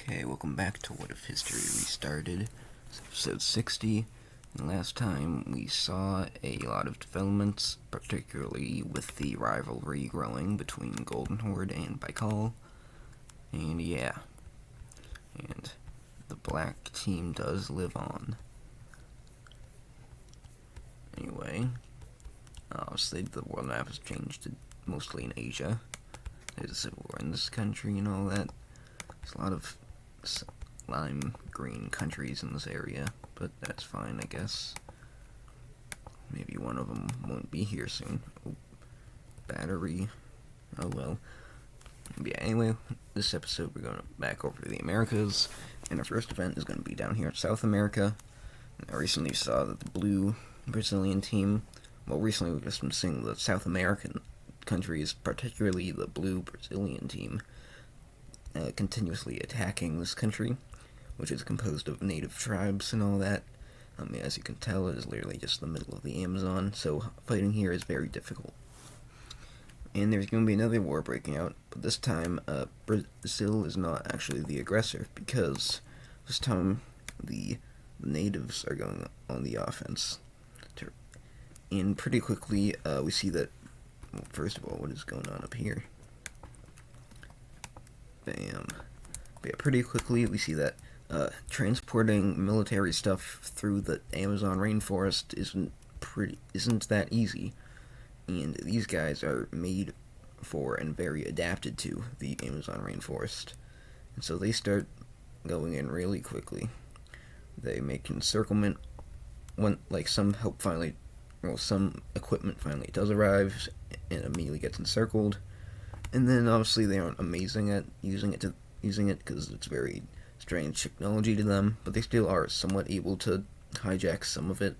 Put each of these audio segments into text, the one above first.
Okay, welcome back to What If History Restarted. It's episode 60. And last time we saw a lot of developments, particularly with the rivalry growing between Golden Horde and Baikal. And yeah. And the black team does live on. Anyway, obviously the world map has changed to mostly in Asia. There's a civil war in this country and all that. There's a lot of lime green countries in this area, but that's fine, I guess. Maybe one of them won't be here soon. Oh, battery. Oh well. Yeah, anyway, this episode we're going back over to the Americas, and our first event is going to be down here in South America. I recently saw that the blue Brazilian team, well, recently we've just been seeing the South American countries, particularly the blue Brazilian team, continuously attacking this country, which is composed of native tribes and all that. As you can tell, it is literally just the middle of the Amazon, so fighting here is very difficult. And there's going to be another war breaking out, but this time, Brazil is not actually the aggressor, because this time the natives are going on the offense. And pretty quickly, we see that, well, first of all, what is going on up here? Bam. But yeah, pretty quickly we see that transporting military stuff through the Amazon rainforest isn't that easy, and these guys are made for and very adapted to the Amazon rainforest, and so they start going in really quickly. They make encirclement when some equipment finally does arrive and immediately gets encircled. And then obviously they aren't amazing at using it because it's very strange technology to them, but they still are somewhat able to hijack some of it.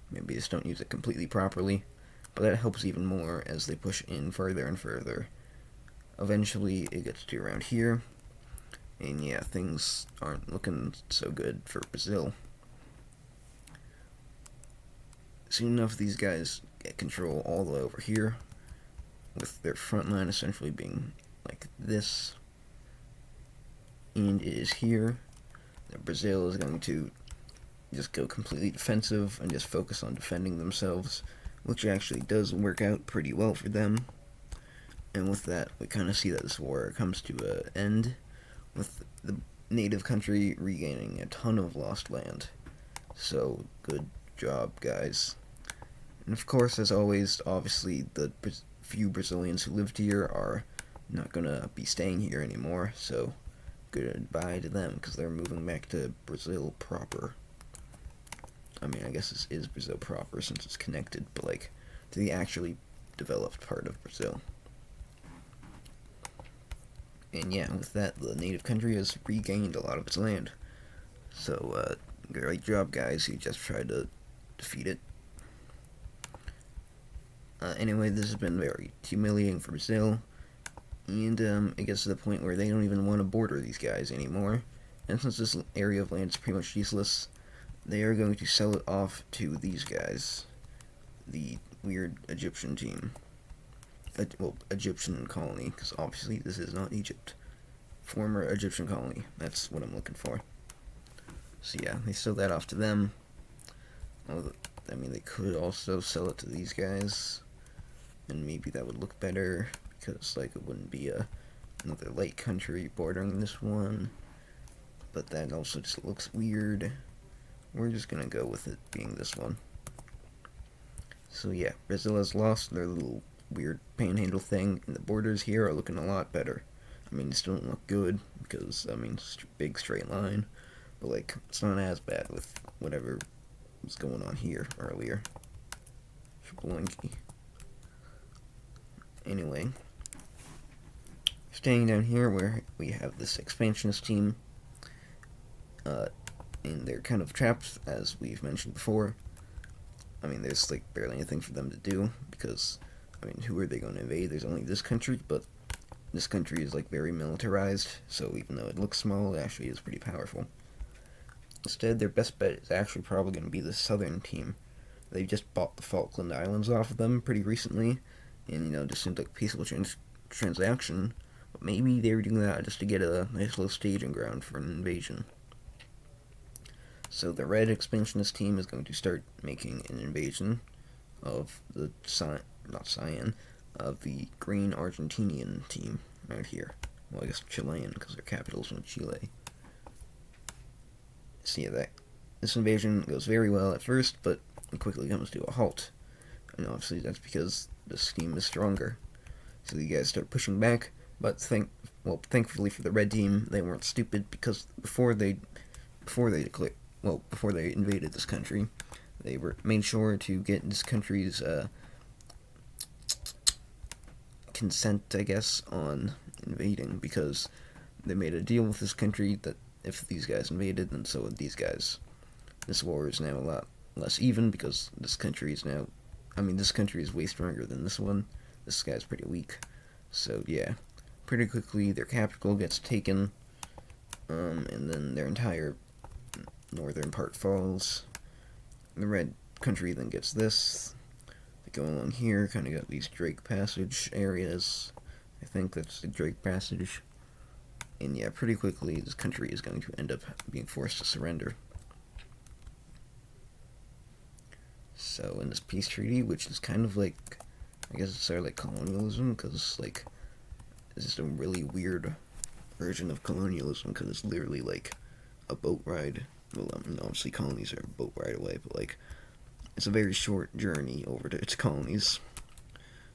Maybe just don't use it completely properly, but that helps even more as they push in further and further. Eventually it gets to around here, and yeah, things aren't looking so good for Brazil. Soon enough, these guys get control all the way over here, with their front line essentially being like this, and it is here that Brazil is going to just go completely defensive and just focus on defending themselves, which actually does work out pretty well for them. And with that, we kind of see that this war comes to an end, with the native country regaining a ton of lost land. So, good job, guys. And of course, as always, obviously, the few Brazilians who lived here are not gonna be staying here anymore, so goodbye to them, because they're moving back to Brazil proper. I mean, I guess this is Brazil proper since it's connected, but like to the actually developed part of Brazil. And yeah, with that, the native country has regained a lot of its land. So, great job, guys, who just tried to defeat it. Anyway, this has been very humiliating for Brazil, and it gets to the point where they don't even want to border these guys anymore, and since this area of land is pretty much useless, they are going to sell it off to these guys, the weird Egyptian team. Egyptian colony, because obviously this is not Egypt. Former Egyptian colony, that's what I'm looking for. So yeah, they sell that off to them. I mean, they could also sell it to these guys, and maybe that would look better, because, like, it wouldn't be another lake country bordering this one, but that also just looks weird. We're just gonna go with it being this one. So yeah, Brazil has lost their little weird panhandle thing, and the borders here are looking a lot better. I mean, they still don't look good, because, I mean, big straight line, but, like, it's not as bad with whatever was going on here earlier. Blinky. Anyway, staying down here where we have this expansionist team, and they're kind of trapped, as we've mentioned before. I mean, there's like barely anything for them to do, because, I mean, who are they going to invade? There's only this country, but this country is like very militarized, so even though it looks small, it actually is pretty powerful. Instead, their best bet is actually probably going to be the southern team. They just bought the Falkland Islands off of them pretty recently, and, you know, just seemed like a peaceful transaction, But maybe they were doing that just to get a nice little staging ground for an invasion. So the red expansionist team is going to start making an invasion of the of the green Argentinian team right here. Well, I guess Chilean, because their capital's in Chile. So yeah, this invasion goes very well at first, but it quickly comes to a halt. And obviously that's because this team is stronger. So you guys start pushing back, but thankfully for the red team, they weren't stupid, because before they invaded this country, they made sure to get this country's consent, I guess, on invading, because they made a deal with this country that if these guys invaded, then so would these guys. This war is now a lot less even, because this country is way stronger than this one. This guy's pretty weak. So yeah, pretty quickly their capital gets taken, and then their entire northern part falls. The red country then gets this. They go along here, kind of got these Drake Passage areas. I think that's the Drake Passage. And yeah, pretty quickly this country is going to end up being forced to surrender. So in this peace treaty, which is kind of like, I guess it's sort of like colonialism, because like, it's just a really weird version of colonialism, because it's literally like a boat ride. Well, obviously colonies are a boat ride away, but like, it's a very short journey over to its colonies.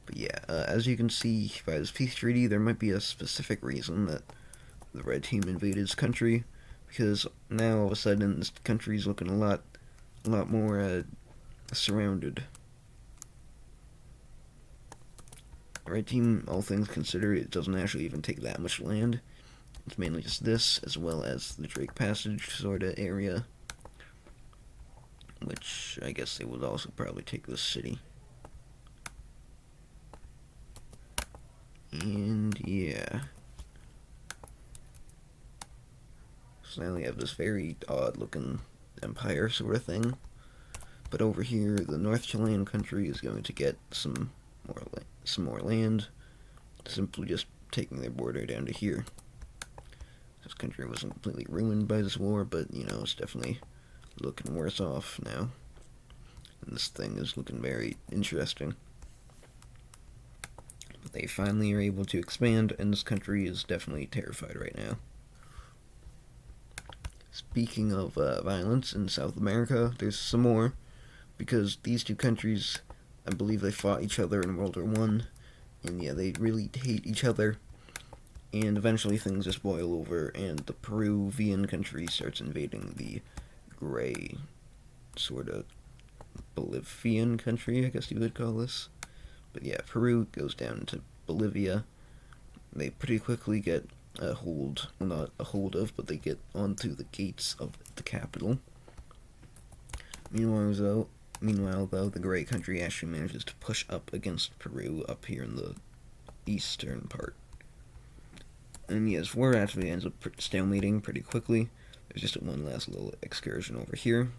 But yeah, as you can see by this peace treaty, there might be a specific reason that the red team invaded this country, because now all of a sudden this country's looking a lot more surrounded. The red team, all things considered, it doesn't actually even take that much land. It's mainly just this, as well as the Drake Passage sort of area, which I guess they would also probably take this city. And yeah. So now we have this very odd looking empire sort of thing. But over here, the North Chilean country is going to get some more land, simply just taking their border down to here. This country wasn't completely ruined by this war, but it's definitely looking worse off now. And this thing is looking very interesting. But they finally are able to expand, and this country is definitely terrified right now. Speaking of violence in South America, there's some more, because these two countries, I believe they fought each other in World War I, and yeah, they really hate each other, and eventually things just boil over, and the Peruvian country starts invading the gray, sort of Bolivian country, I guess you would call this. But yeah, Peru goes down to Bolivia. They pretty quickly get not a hold of, but they get onto the gates of the capital. Meanwhile, though, the gray country actually manages to push up against Peru up here in the eastern part. And yes, war actually ends up stalemating pretty quickly. There's just one last little excursion over here.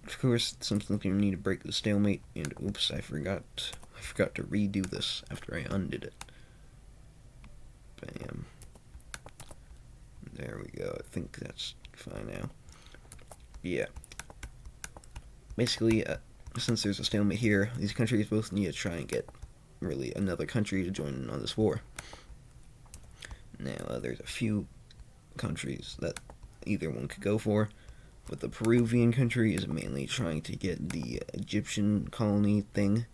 But of course, something's going to need to break the stalemate, and oops, I forgot to redo this after I undid it. Bam. There we go. I think that's fine now. Yeah. Basically, since there's a stalemate here, these countries both need to try and get really another country to join in on this war. Now, there's a few countries that either one could go for, but the Peruvian country is mainly trying to get the Egyptian colony thing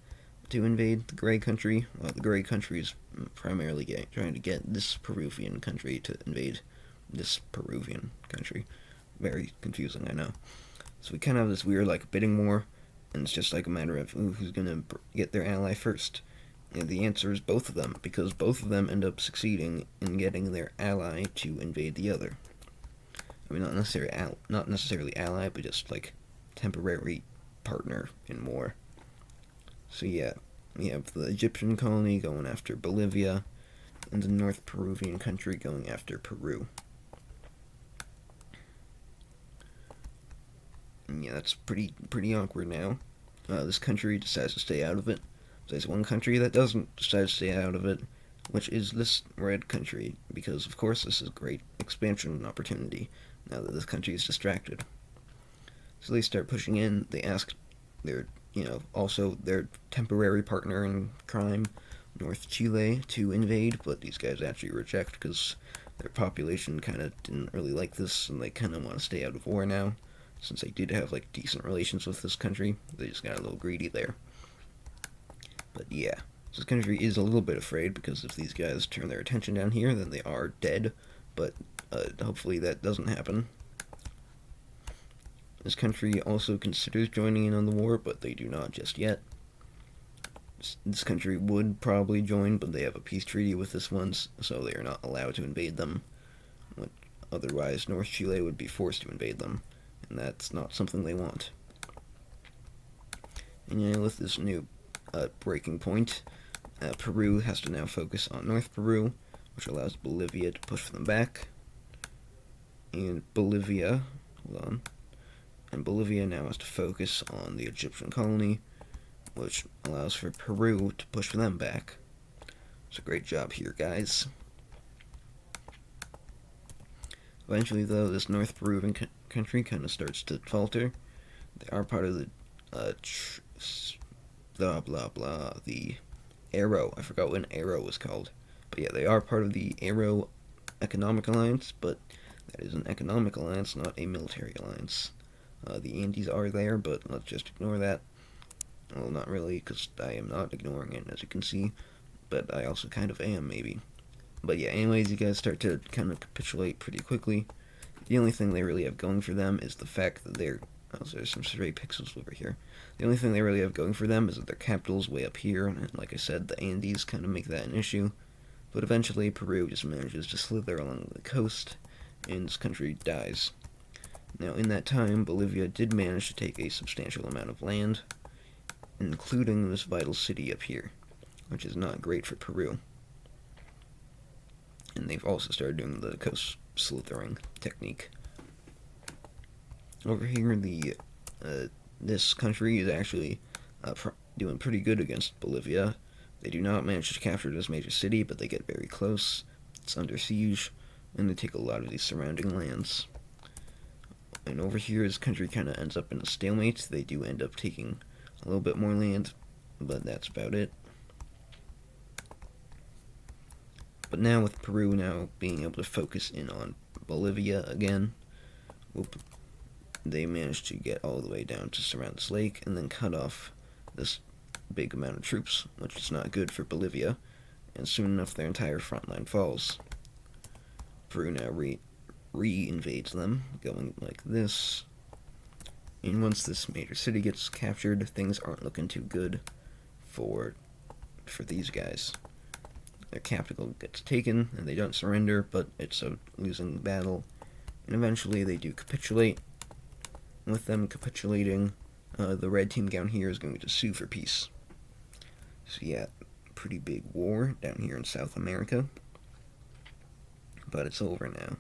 to invade the gray country. Well, the gray country is primarily trying to get this Peruvian country to invade this Peruvian country. Very confusing, I know. So we kind of have this weird, bidding war, and it's just a matter of who's gonna get their ally first. And the answer is both of them, because both of them end up succeeding in getting their ally to invade the other. I mean, not necessarily ally, but just temporary partner in war. So yeah, we have the Egyptian colony going after Bolivia, and the North Peruvian country going after Peru. And yeah, that's pretty awkward now. This country decides to stay out of it. There's one country that doesn't decide to stay out of it, which is this red country, because of course this is a great expansion opportunity now that this country is distracted. So they start pushing in. They ask their, also their temporary partner in crime, North Chile, to invade, but these guys actually reject because their population kind of didn't really like this, and they kind of want to stay out of war now, since they did have like decent relations with this country. They just got a little greedy there. But yeah, this country is a little bit afraid, because if these guys turn their attention down here, then they are dead, but hopefully that doesn't happen. This country also considers joining in on the war, but they do not just yet. This country would probably join, but they have a peace treaty with this one, so they are not allowed to invade them. Otherwise, North Chile would be forced to invade them, and that's not something they want. And with this new breaking point, Peru has to now focus on North Peru, which allows Bolivia to push them back. And Bolivia now has to focus on the Egyptian colony, which allows for Peru to push them back. It's a great job here, guys. Eventually, though, this North Peruvian country kind of starts to falter. They are part of the the ARO. I forgot what an ARO was called. But yeah, they are part of the ARO Economic Alliance, but that is an economic alliance, not a military alliance. The Andes are there, but let's just ignore that. Well, not really, because I am not ignoring it, as you can see, but I also kind of am, maybe. But yeah, anyways, you guys start to kind of capitulate pretty quickly. The only thing they really have going for them is the fact that they're... Oh, so there's some stray pixels over here. The only thing they really have going for them is that their capital's way up here, and like I said, the Andes kind of make that an issue. But eventually, Peru just manages to slither along the coast, and this country dies. Now, in that time, Bolivia did manage to take a substantial amount of land, including this vital city up here, which is not great for Peru. And they've also started doing the coast slithering technique. Over here, this country is actually doing pretty good against Bolivia. They do not manage to capture this major city, but they get very close. It's under siege, and they take a lot of these surrounding lands. And over here, this country kind of ends up in a stalemate. They do end up taking a little bit more land, but that's about it. But now with Peru now being able to focus in on Bolivia again, they managed to get all the way down to surround this lake and then cut off this big amount of troops, which is not good for Bolivia, and soon enough their entire front line falls. Peru now re-invades them, going like this. And once this major city gets captured, things aren't looking too good for these guys. Their capital gets taken, and they don't surrender, but it's a losing battle. And eventually they do capitulate. With them capitulating, the red team down here is going to sue for peace. So yeah, pretty big war down here in South America. But it's over now.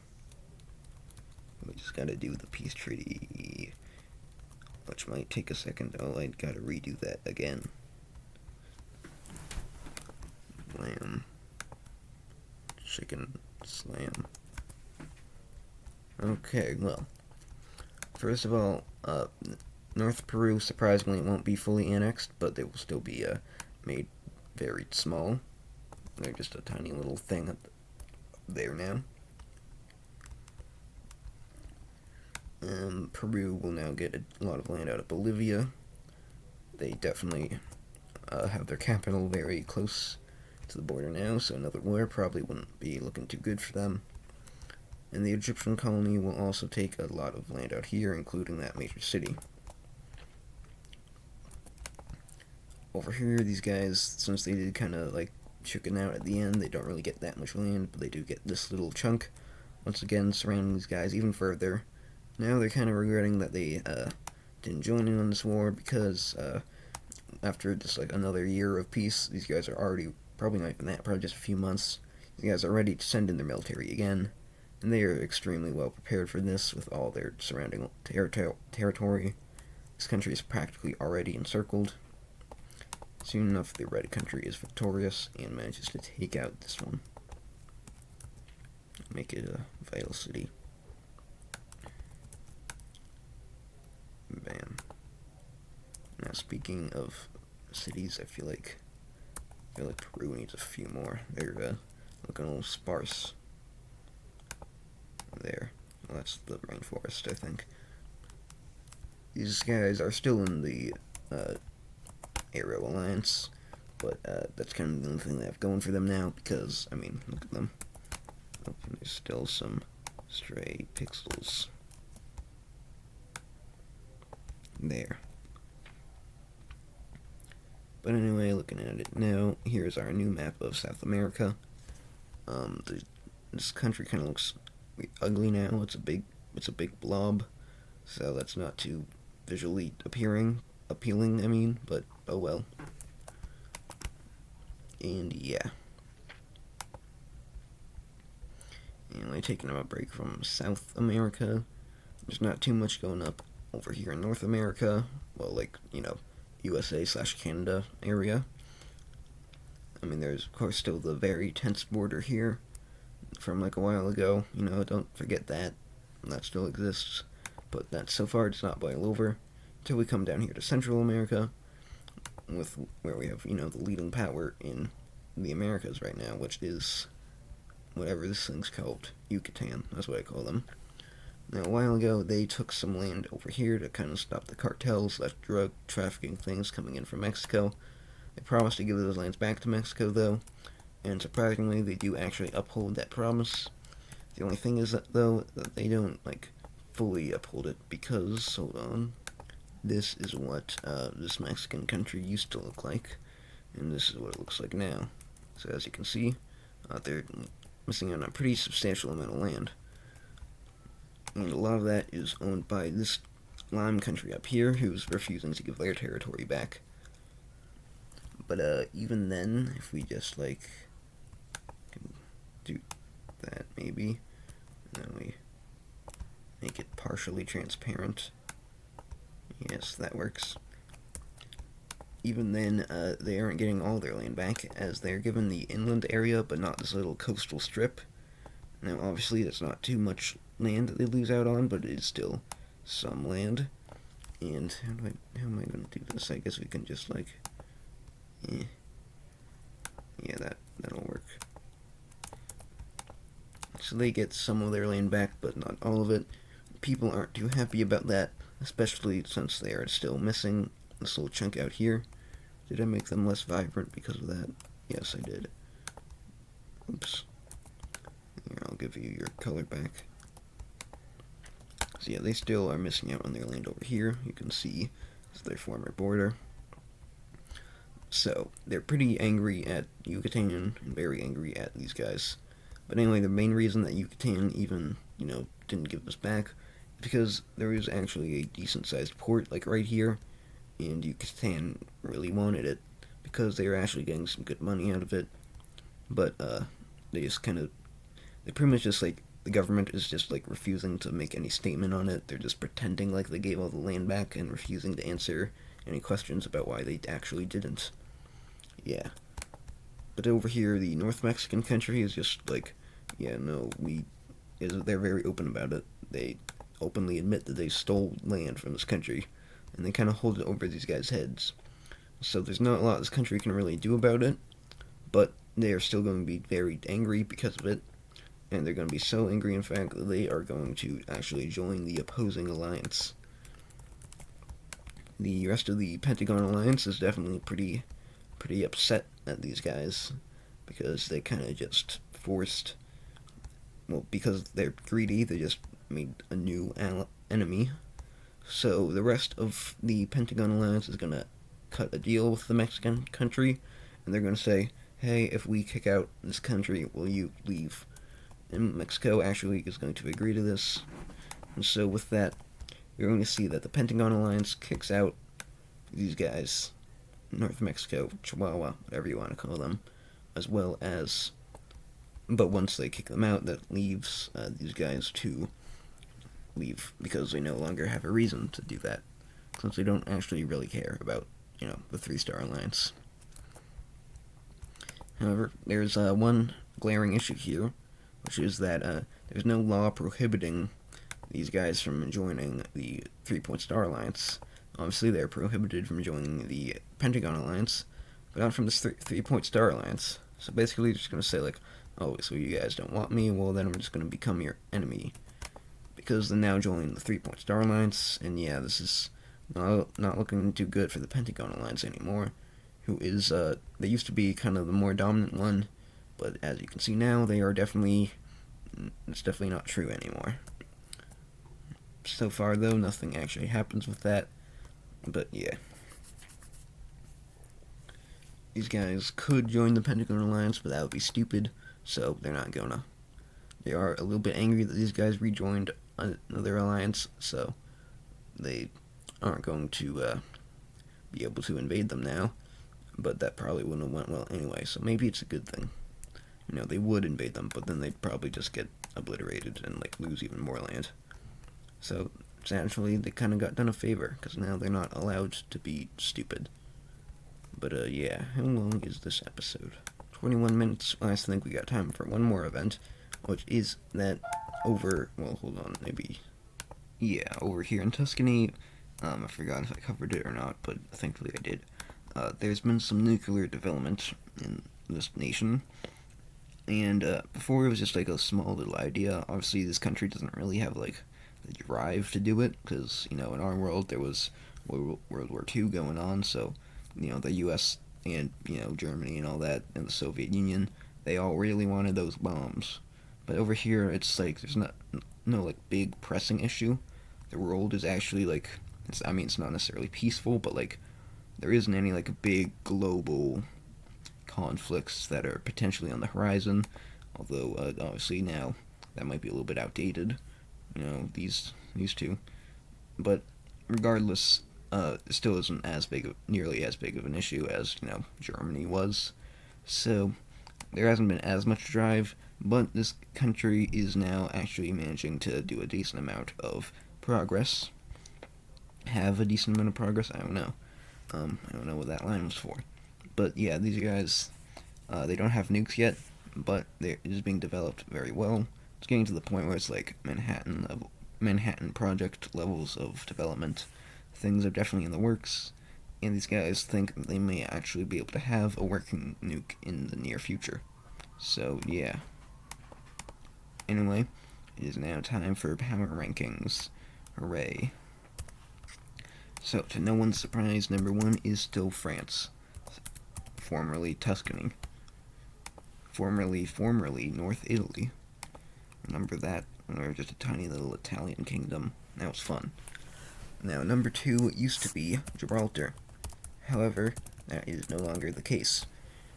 We just gotta do the peace treaty, which might take a second. Oh, I gotta redo that again. Lamb. Chicken slam. Okay, well. First of all, North Peru surprisingly won't be fully annexed, but they will still be made very small. They're just a tiny little thing up there now. Peru will now get a lot of land out of Bolivia. They definitely have their capital very close to the border now, so another war probably wouldn't be looking too good for them. And the Egyptian colony will also take a lot of land out here, including that major city. Over here, these guys, since they did kind of like chicken out at the end, they don't really get that much land, but they do get this little chunk. Once again, surrounding these guys even further. Now they're kind of regretting that they didn't join in on this war, because after just like another year of peace, these guys are already, probably not even that, probably just a few months, these guys are ready to send in their military again. And they are extremely well prepared for this with all their surrounding territory. This country is practically already encircled. Soon enough, the red country is victorious and manages to take out this one. Make it a vital city. Bam. Now, speaking of cities, I feel like Peru needs a few more. They're looking a little sparse. There. Well, that's the rainforest, I think. These guys are still in the Aero Alliance, but that's kind of the only thing they have going for them now, because, I mean, look at them. Oh, there's still some stray pixels. There. But anyway, looking at it now, here's our new map of South America. This country kind of looks ugly now. It's a big blob, so that's not too visually appealing. I mean, but oh well. And yeah. Anyway, taking a break from South America. There's not too much going up over here in North America. Well, like, you know, USA/Canada area. I mean, there's of course still the very tense border here from like a while ago. You know, don't forget that. That still exists. But that so far does not boil over until we come down here to Central America, with where we have, you know, the leading power in the Americas right now, which is whatever this thing's called, Yucatan. That's what I call them. Now, a while ago, they took some land over here to kind of stop the cartels, that drug trafficking things coming in from Mexico. They promised to give those lands back to Mexico, though, and surprisingly, they do actually uphold that promise. The only thing is that, though, that they don't, like, fully uphold it, because, hold on, this is what this Mexican country used to look like, and this is what it looks like now. So, as you can see, they're missing out on a pretty substantial amount of land. And a lot of that is owned by this lime country up here, who's refusing to give their territory back. But even then, if we just like can do that maybe, and then we make it partially transparent. Yes, that works. Even then, they aren't getting all their land back, as they're given the inland area, but not this little coastal strip. Now, obviously, that's not too much land that they lose out on, but it is still some land. And how am I going to do this? I guess we can just like, yeah, that'll work. So they get some of their land back, but not all of it. People aren't too happy about that, especially since they are still missing this little chunk out here. Did I make them less vibrant because of that? Yes, I did. Oops. Here, I'll give you your color back. So yeah, they still are missing out on their land over here. You can see it's their former border. So they're pretty angry at Yucatan and very angry at these guys. But anyway, the main reason that Yucatan even, you know, didn't give us back is because there is actually a decent-sized port, like right here, and Yucatan really wanted it because they were actually getting some good money out of it. But they just they pretty much just like, the government is just like refusing to make any statement on it. They're just pretending like they gave all the land back and refusing to answer any questions about why they actually didn't. Yeah. But over here, the North Mexican country is just like, yeah, no, they're very open about it. They openly admit that they stole land from this country, and they kind of hold it over these guys' heads. So there's not a lot this country can really do about it, but they are still going to be very angry because of it, and they're going to be so angry, in fact, that they are going to actually join the opposing alliance. The rest of the Pentagon Alliance is definitely pretty upset at these guys, because they kind of just forced, well, because they're greedy, they just made a new enemy. So the rest of the Pentagon Alliance is going to cut a deal with the Mexican country, and they're going to say, hey, if we kick out this country, will you leave? And Mexico actually is going to agree to this. And so with that, you're going to see that the Pentagon Alliance kicks out these guys, North Mexico, Chihuahua, whatever you want to call them, as well as, but once they kick them out, that leaves these guys to leave, because they no longer have a reason to do that, since they don't actually really care about, you know, the 3-Star Alliance. However, there's one glaring issue here, which is that there's no law prohibiting these guys from joining the Three-Point Star Alliance. Obviously, they're prohibited from joining the Pentagon Alliance, but not from this Three-Point Star Alliance. So basically, they're just going to say, like, oh, so you guys don't want me? Well, then I'm just going to become your enemy. Because they're now joining the Three-Point Star Alliance, and yeah, this is not looking too good for the Pentagon Alliance anymore, who is, they used to be kind of the more dominant one, but as you can see now, it's definitely not true anymore. So far, though, nothing actually happens with that, but yeah. These guys could join the Pentagon Alliance, but that would be stupid, so they're not gonna. They are a little bit angry that these guys rejoined another alliance, so they aren't going to be able to invade them now, but that probably wouldn't have went well anyway, so maybe it's a good thing. You know, they would invade them, but then they'd probably just get obliterated and, like, lose even more land. So, essentially, they kind of got done a favor, because now they're not allowed to be stupid. But, yeah, how long is this episode? 21 minutes. Well, I think we got time for one more event, which is that over here in Tuscany, I forgot if I covered it or not, but thankfully I did. There's been some nuclear development in this nation, and before it was just like a small little idea. Obviously, this country doesn't really have like the drive to do it, because, you know, in our world there was World War II going on, so, you know, the U.S. and, you know, Germany and all that, and the Soviet Union, they all really wanted those bombs. But over here, it's like there's no like big pressing issue. The world is actually like, it's not necessarily peaceful, but like there isn't any like big global conflicts that are potentially on the horizon. Although obviously now that might be a little bit outdated. You know, these two. But regardless, it still isn't nearly as big of an issue as, you know, Germany was. So there hasn't been as much drive, but this country is now actually managing to do a decent amount of progress. Have a decent amount of progress? I don't know. I don't know what that line was for. But yeah, these guys, they don't have nukes yet, but it is being developed very well. It's getting to the point where it's like Manhattan Project levels of development. Things are definitely in the works, and these guys think they may actually be able to have a working nuke in the near future. So, yeah. Anyway, it is now time for power rankings. Hooray. So, to no one's surprise, number 1 is still France, formerly Tuscany, formerly North Italy. Remember that? We were just a tiny little Italian kingdom. That was fun. Now, number 2 used to be Gibraltar. However, that is no longer the case.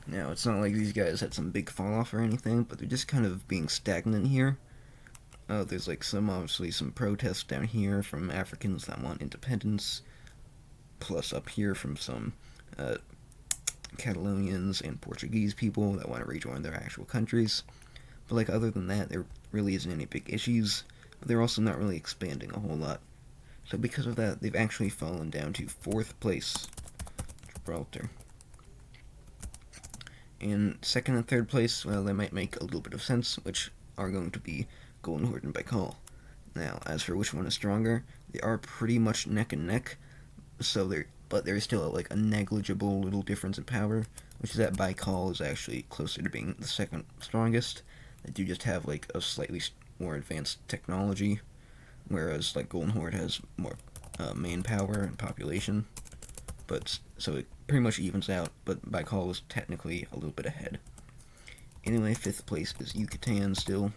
Now, it's not like these guys had some big fall off or anything, but they're just kind of being stagnant here. There's like obviously some protests down here from Africans that want independence, plus up here from some Catalonians and Portuguese people that want to rejoin their actual countries. But like other than that, there really isn't any big issues. But they're also not really expanding a whole lot. So because of that, they've actually fallen down to 4th place, Gibraltar. In 2nd and 3rd place, well, they might make a little bit of sense, which are going to be Golden Horde and Baikal. Now, as for which one is stronger, they are pretty much neck and neck. But there's still like a negligible little difference in power, which is that Baikal is actually closer to being the 2nd strongest. They do just have like a slightly more advanced technology, whereas like Golden Horde has more manpower and population. But so it pretty much evens out, but Baikal is technically a little bit ahead. Anyway, 5th place is Yucatan still.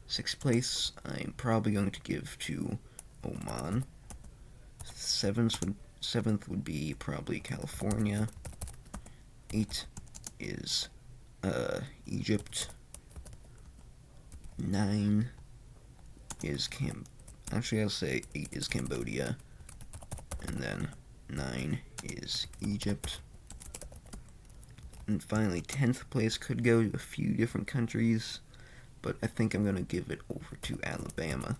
6th place, I'm probably going to give to Oman. 7th would be probably California. 8 is Egypt. 9 is Actually, I'll say 8 is Cambodia. And then 9 is Egypt. And finally, 10th place could go to a few different countries, but I think I'm going to give it over to Alabama.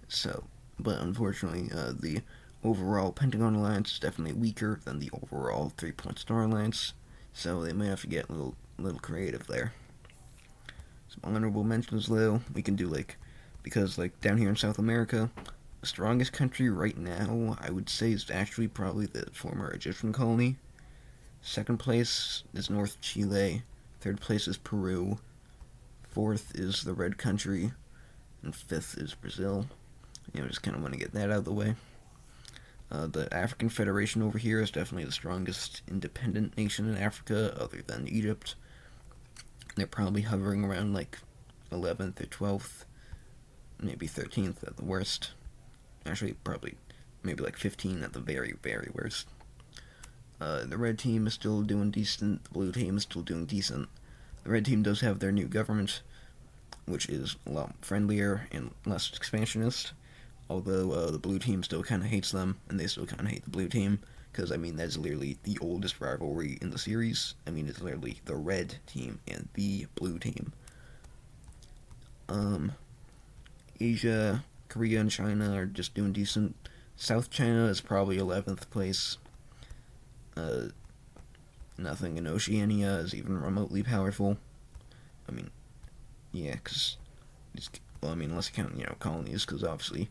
So, but unfortunately, the overall Pentagon Alliance is definitely weaker than the overall Three-Point Star Alliance, So they might have to get a little creative there. Some honorable mentions, though, we can do, like, because, like, down here in South America, the strongest country right now, I would say, is actually probably the former Egyptian colony. Second place is North Chile. Third place is Peru. Fourth is the Red Country. And fifth is Brazil. Just kind of want to get that out of the way. The African Federation over here is definitely the strongest independent nation in Africa, other than Egypt. They're probably hovering around like 11th or 12th, maybe 13th at the worst. Actually, probably maybe like 15 at the very, very worst. The red team is still doing decent. The blue team is still doing decent. The red team does have their new government, which is a lot friendlier and less expansionist. Although the blue team still kind of hates them, and they still kind of hate the blue team, because, that's literally the oldest rivalry in the series. It's literally the red team and the blue team. Asia, Korea, and China are just doing decent. South China is probably 11th place. Nothing in Oceania is even remotely powerful. Because, unless you count, colonies, because obviously,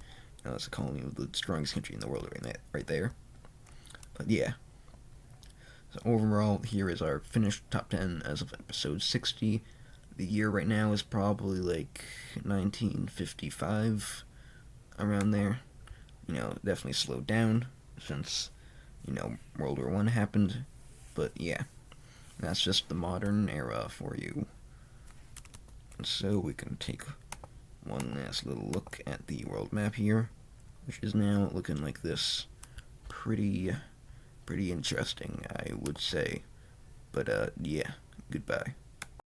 it's a colony of the strongest country in the world right there. But yeah. So overall, here is our finished top 10 as of episode 60. The year right now is probably like 1955, around there. Definitely slowed down since, World War I happened. But yeah, that's just the modern era for you. And so we can take one last little look at the world map here, which is now looking like this. Pretty interesting, I would say. But yeah, goodbye.